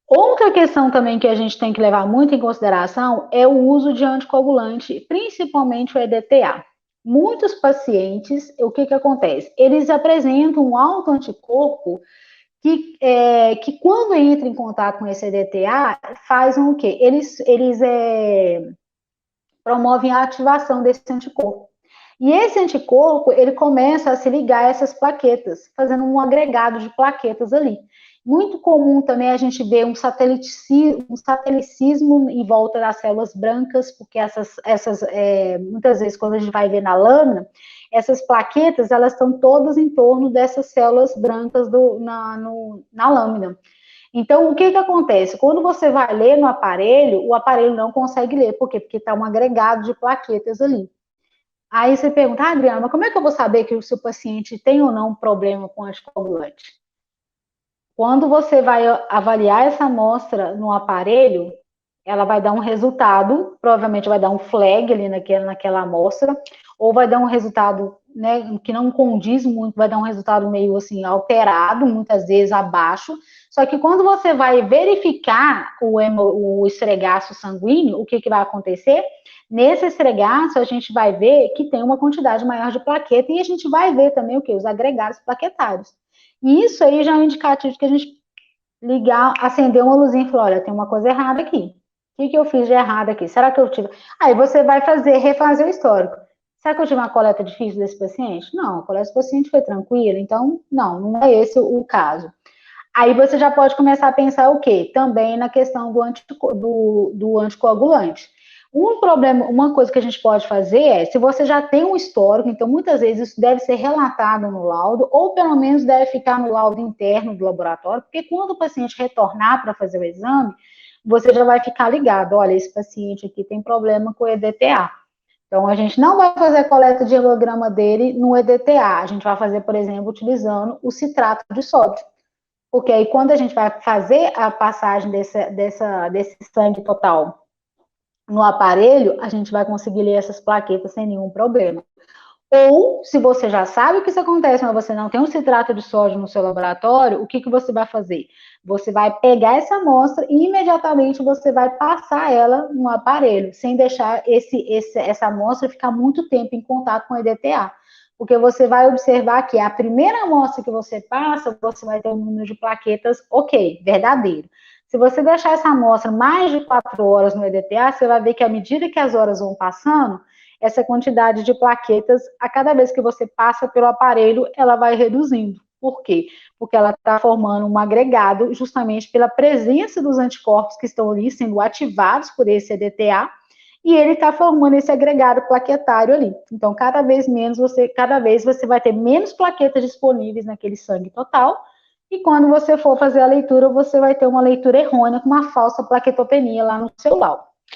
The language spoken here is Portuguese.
Outra questão também que a gente tem que levar muito em consideração é o uso de anticoagulante, principalmente o EDTA. Muitos pacientes, o que que acontece? Eles apresentam um alto anticorpo que quando entra em contato com esse EDTA, fazem o quê? Eles promovem a ativação desse anticorpo. E esse anticorpo, ele começa a se ligar a essas plaquetas, fazendo um agregado de plaquetas ali. Muito comum também a gente ver um satelicismo em volta das células brancas, porque muitas vezes, quando a gente vai ver na lâmina, essas plaquetas, elas estão todas em torno dessas células brancas na lâmina. Então, o que que acontece? Quando você vai ler no aparelho, o aparelho não consegue ler. Por quê? Porque está um agregado de plaquetas ali. Aí você pergunta, Adriana, mas como é que eu vou saber que o seu paciente tem ou não um problema com anticoagulante? Quando você vai avaliar essa amostra no aparelho, ela vai dar um resultado, provavelmente vai dar um flag ali naquela amostra, ou vai dar um resultado, né, que não condiz muito, vai dar um resultado meio assim alterado, muitas vezes abaixo. Só que quando você vai verificar o esfregaço sanguíneo, o que, que vai acontecer? Nesse esfregaço, a gente vai ver que tem uma quantidade maior de plaqueta e a gente vai ver também o que? Os agregados plaquetários. E isso aí já é um indicativo de que a gente acender uma luzinha e falar, olha, tem uma coisa errada aqui. O que, que eu fiz de errado aqui? Será que eu tive... Aí você vai refazer o histórico. Será que eu tive uma coleta difícil desse paciente? Não, a coleta desse paciente foi tranquila, então, não é esse o caso. Aí você já pode começar a pensar o quê? Também na questão do anticoagulante. Um problema, uma coisa que a gente pode fazer é, se você já tem um histórico, então muitas vezes isso deve ser relatado no laudo, ou pelo menos deve ficar no laudo interno do laboratório, porque quando o paciente retornar para fazer o exame, você já vai ficar ligado, olha, esse paciente aqui tem problema com EDTA. Então, a gente não vai fazer a coleta de hemograma dele no EDTA, a gente vai fazer, por exemplo, utilizando o citrato de sódio. Porque aí, quando a gente vai fazer a passagem desse sangue total no aparelho, a gente vai conseguir ler essas plaquetas sem nenhum problema. Ou, se você já sabe que isso acontece, mas você não tem um citrato de sódio no seu laboratório, o que, que você vai fazer? Você vai pegar essa amostra e imediatamente você vai passar ela no aparelho, sem deixar essa amostra ficar muito tempo em contato com o EDTA. Porque você vai observar que a primeira amostra que você passa, você vai ter um número de plaquetas, ok, verdadeiro. Se você deixar essa amostra mais de 4 horas no EDTA, você vai ver que à medida que as horas vão passando, essa quantidade de plaquetas, a cada vez que você passa pelo aparelho, ela vai reduzindo. Por quê? Porque ela está formando um agregado justamente pela presença dos anticorpos que estão ali sendo ativados por esse EDTA, e ele está formando esse agregado plaquetário ali. Então, cada vez você vai ter menos plaquetas disponíveis naquele sangue total, e quando você for fazer a leitura, você vai ter uma leitura errônea com uma falsa plaquetopenia lá no seu laudo.